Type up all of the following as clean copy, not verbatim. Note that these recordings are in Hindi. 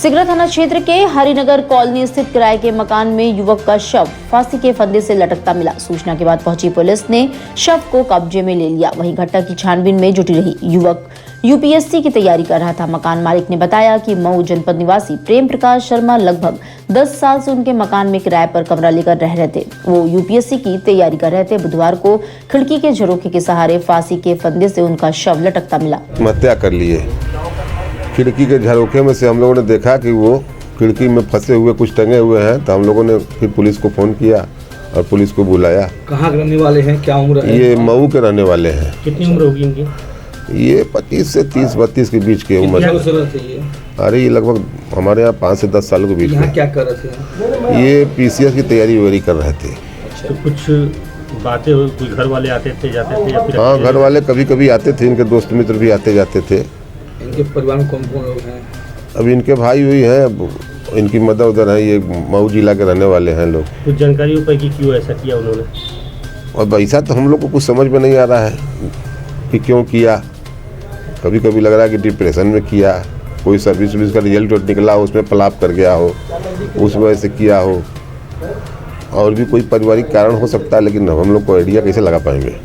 सिगरा थाना क्षेत्र के हरिनगर कॉलोनी स्थित किराए के मकान में युवक का शव फांसी के फंदे से लटकता मिला। सूचना के बाद पहुंची पुलिस ने शव को कब्जे में ले लिया। वहीं घटना की छानबीन में जुटी रही। युवक यूपीएससी की तैयारी कर रहा था। मकान मालिक ने बताया कि मऊ जनपद निवासी प्रेम प्रकाश शर्मा लगभग 10 साल से उनके मकान में किराए पर कमरा लेकर रह रहे थे। वो यूपीएससी की तैयारी कर रहे थे। बुधवार को खिड़की के झरोखे के सहारे फांसी के फंदे से उनका शव लटकता मिला। हत्या कर लिए। खिड़की के झरोखे में से हम लोगों ने देखा कि वो खिड़की में फंसे हुए कुछ टंगे हुए हैं, तो हम लोगों ने फिर पुलिस को फ़ोन किया और पुलिस को बुलाया। कहाँ रहने वाले हैं, क्या उम्र है? ये मऊ के रहने वाले हैं। कितनी उम्र होगी इनकी? ये 25 से 30-32 के बीच की उम्र है। अरे ये लगभग हमारे यहाँ 5 से 10 सालों के बीच में। क्या कर रहे थे? ये पीसीएस की तैयारी वगैरह कर रहे थे। तो कुछ बातें कोई घर वाले आते थे जाते थे या फिर? हाँ, घर वाले कभी कभी आते थे। इनके दोस्त मित्र भी आते जाते थे। इनके परिवार में कौन कौन लोग हैं? अभी इनके भाई हुई हैं, इनकी मदर उधर है। ये मऊ जिला के रहने वाले हैं लोग। कुछ जानकारी हो पाई कि क्यों ऐसा किया उन्होंने? और ऐसा तो हम लोग को कुछ समझ में नहीं आ रहा है कि क्यों किया। कभी कभी लग रहा है कि डिप्रेशन में किया, कोई सर्विस का रिजल्ट निकला हो, उसमें पलाप कर गया हो, उस वजह से किया हो। और भी कोई पारिवारिक कारण हो सकता है, लेकिन हम लोग को आइडिया कैसे लगा पाएंगे।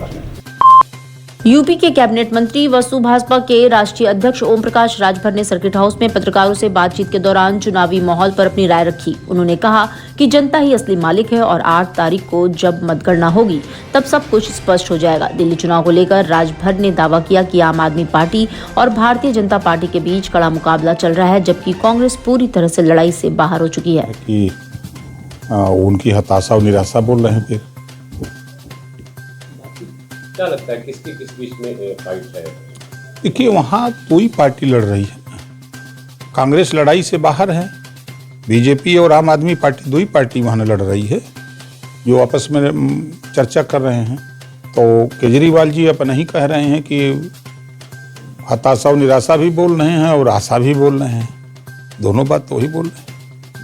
यूपी के कैबिनेट मंत्री वसु भाजपा के राष्ट्रीय अध्यक्ष ओम प्रकाश राजभर ने सर्किट हाउस में पत्रकारों से बातचीत के दौरान चुनावी माहौल पर अपनी राय रखी। उन्होंने कहा कि जनता ही असली मालिक है और 8 तारीख को जब मतगणना होगी तब सब कुछ स्पष्ट हो जाएगा। दिल्ली चुनाव को लेकर राजभर ने दावा किया कि आम आदमी पार्टी और भारतीय जनता पार्टी के बीच कड़ा मुकाबला चल रहा है, जबकि कांग्रेस पूरी तरह से लड़ाई से बाहर हो चुकी है। कि उनकी हताशा और निराशा बोल रहे हैं। फिर क्या लगता है किस बीच में फाइट है? देखिए, वहाँ दो ही पार्टी लड़ रही है। कांग्रेस लड़ाई से बाहर है, बीजेपी और आम आदमी पार्टी दो ही पार्टी वहाँ लड़ रही है, जो आपस में चर्चा कर रहे हैं। तो केजरीवाल जी अपना ही कह रहे हैं कि हताशा और निराशा भी बोल रहे हैं और आशा भी बोल रहे हैं। दोनों बात तो ही बोल रहे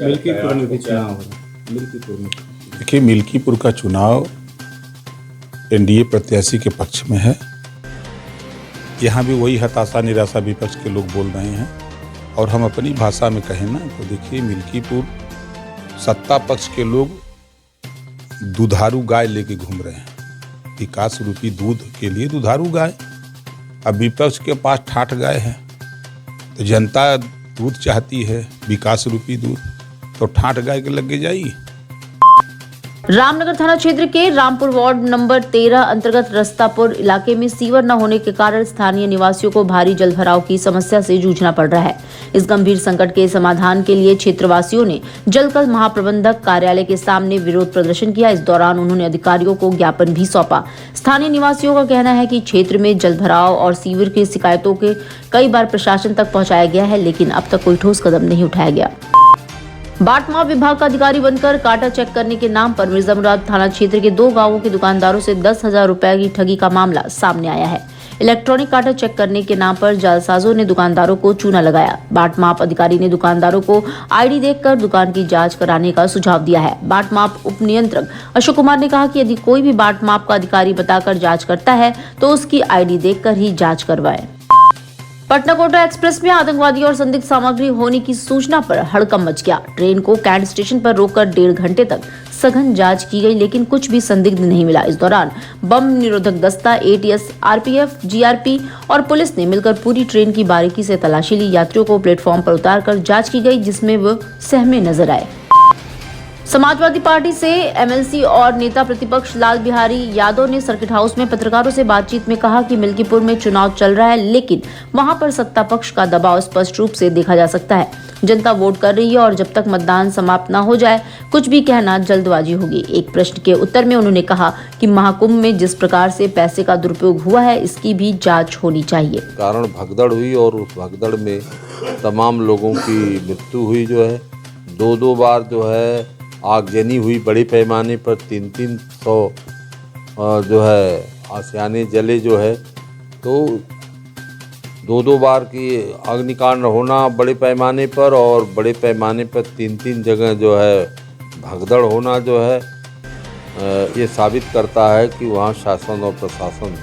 हैं। देखिए, मिल्कीपुर का चुनाव एनडीए प्रत्याशी के पक्ष में है। यहाँ भी वही हताशा निराशा विपक्ष के लोग बोल रहे हैं। और हम अपनी भाषा में कहें ना, तो देखिए, मिल्कीपुर सत्ता पक्ष के लोग दुधारू गाय लेके घूम रहे हैं। विकास रूपी दूध के लिए दुधारू गाय। अब विपक्ष के पास ठाठ गाय है, तो जनता दूध चाहती है, विकास रूपी दूध, तो ठाठ गाय के लग जाइए। रामनगर थाना क्षेत्र के रामपुर वार्ड नंबर 13 अंतर्गत रस्तापुर इलाके में सीवर न होने के कारण स्थानीय निवासियों को भारी जलभराव की समस्या से जूझना पड़ रहा है। इस गंभीर संकट के समाधान के लिए क्षेत्रवासियों ने जलकल महाप्रबंधक कार्यालय के सामने विरोध प्रदर्शन किया। इस दौरान उन्होंने अधिकारियों को ज्ञापन भी सौंपा। स्थानीय निवासियों का कहना है कि क्षेत्र में जलभराव और सीवर की शिकायतों के कई बार प्रशासन तक पहुंचाया गया है, लेकिन अब तक कोई ठोस कदम नहीं उठाया गया। बाट माप विभाग का अधिकारी बनकर काटा चेक करने के नाम पर मिर्जा मुराद थाना क्षेत्र के 2 गांवों के दुकानदारों से 10,000 रुपए की ठगी का मामला सामने आया है। इलेक्ट्रॉनिक काटा चेक करने के नाम पर जालसाजों ने दुकानदारों को चूना लगाया। बाट माप अधिकारी ने दुकानदारों को आईडी देखकर दुकान की जांच कराने का सुझाव दिया है। बाट माप उप नियंत्रक अशोक कुमार ने कहा कि यदि कोई भी बाट माप का अधिकारी बताकर जाँच करता है तो उसकी आईडी देखकर ही जाँच करवाए। पटना कोटा एक्सप्रेस में आतंकवादी और संदिग्ध सामग्री होने की सूचना पर हड़कंप मच गया। ट्रेन को कैंट स्टेशन पर रोककर 1.5 घंटे तक सघन जांच की गई, लेकिन कुछ भी संदिग्ध नहीं मिला। इस दौरान बम निरोधक दस्ता, एटीएस, आरपीएफ, जीआरपी और पुलिस ने मिलकर पूरी ट्रेन की बारीकी से तलाशी ली। यात्रियों को प्लेटफॉर्म पर उतारकर जांच की गई, जिसमें वो सहमे नजर आए। समाजवादी पार्टी से एमएलसी और नेता प्रतिपक्ष लाल बिहारी यादव ने सर्किट हाउस में पत्रकारों से बातचीत में कहा कि मिल्कीपुर में चुनाव चल रहा है, लेकिन वहां पर सत्ता पक्ष का दबाव स्पष्ट रूप से देखा जा सकता है। जनता वोट कर रही है और जब तक मतदान समाप्त न हो जाए कुछ भी कहना जल्दबाजी होगी। एक प्रश्न के उत्तर में उन्होंने कहा कि महाकुंभ में जिस प्रकार से पैसे का दुरुपयोग हुआ है, इसकी भी जाँच होनी चाहिए। कारण भगदड़ हुई और उस भगदड़ में तमाम लोगों की मृत्यु हुई। जो है 2-2 बार जो है आगजनी हुई बड़े पैमाने पर। 300 जो है आशियाने जले जो है। तो 2-2 बार की अग्निकांड होना बड़े पैमाने पर, और बड़े पैमाने पर 3-3 जगह जो है भगदड़ होना जो है ये साबित करता है कि वहाँ शासन और प्रशासन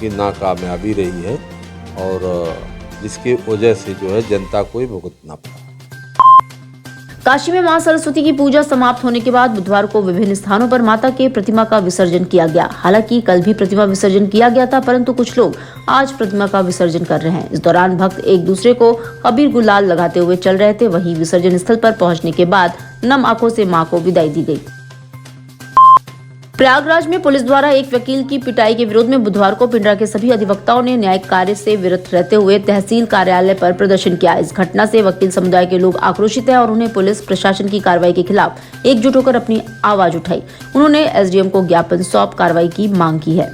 की नाकामयाबी रही है, और जिसकी वजह से जो है जनता को भुगतना पड़ा। काशी में मां सरस्वती की पूजा समाप्त होने के बाद बुधवार को विभिन्न स्थानों पर माता के प्रतिमा का विसर्जन किया गया। हालांकि कल भी प्रतिमा विसर्जन किया गया था, परंतु कुछ लोग आज प्रतिमा का विसर्जन कर रहे हैं। इस दौरान भक्त एक दूसरे को अबीर गुलाल लगाते हुए चल रहे थे। वहीं विसर्जन स्थल पर पहुंचने के बाद नम आंखों से मां को विदाई दी गई। प्रयागराज में पुलिस द्वारा एक वकील की पिटाई के विरोध में बुधवार को पिंडरा के सभी अधिवक्ताओं ने न्यायिक कार्य से विरत रहते हुए तहसील कार्यालय पर प्रदर्शन किया। इस घटना से वकील समुदाय के लोग आक्रोशित हैं और उन्हें पुलिस प्रशासन की कार्रवाई के खिलाफ एकजुट होकर अपनी आवाज उठाई। उन्होंने एसडीएम को ज्ञापन सौंप कार्रवाई की मांग की है।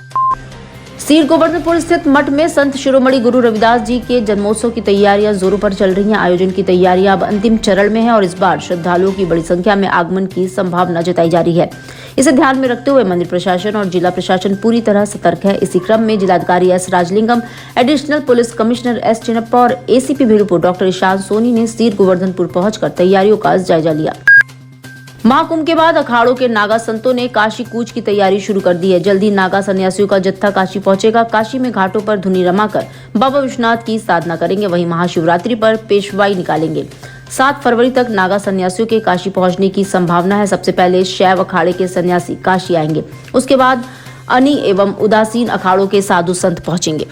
सीर गोवर्धनपुर स्थित मठ में संत शिरोमणि गुरु रविदास जी के जन्मोत्सव की तैयारियां जोरों पर चल रही हैं। आयोजन की तैयारियां अब अंतिम चरण में है और इस बार श्रद्धालुओं की बड़ी संख्या में आगमन की संभावना जताई जा रही है। इसे ध्यान में रखते हुए मंदिर प्रशासन और जिला प्रशासन पूरी तरह सतर्क है। इसी क्रम में जिलाधिकारी S Rajalingam, additional police commissioner S Chinnappa और एसीपी भीलुपुर डॉक्टर ईशान सोनी ने सीर गोवर्धनपुर पहुंचकर तैयारियों का जायजा लिया। महाकुंभ के बाद अखाड़ों के नागा संतों ने काशी कूच की तैयारी शुरू कर दी है। जल्द ही नागा सन्यासियों का जत्था काशी पहुंचेगा। काशी में घाटों पर धुनी रमाकर बाबा विश्वनाथ की साधना करेंगे। वहीं महाशिवरात्रि पर पेशवाई निकालेंगे। 7 फरवरी तक नागा सन्यासियों के काशी पहुंचने की संभावना है। सबसे पहले शैव अखाड़े के सन्यासी काशी आएंगे, उसके बाद अनी एवं उदासीन अखाड़ों के साधु संत पहुंचेंगे।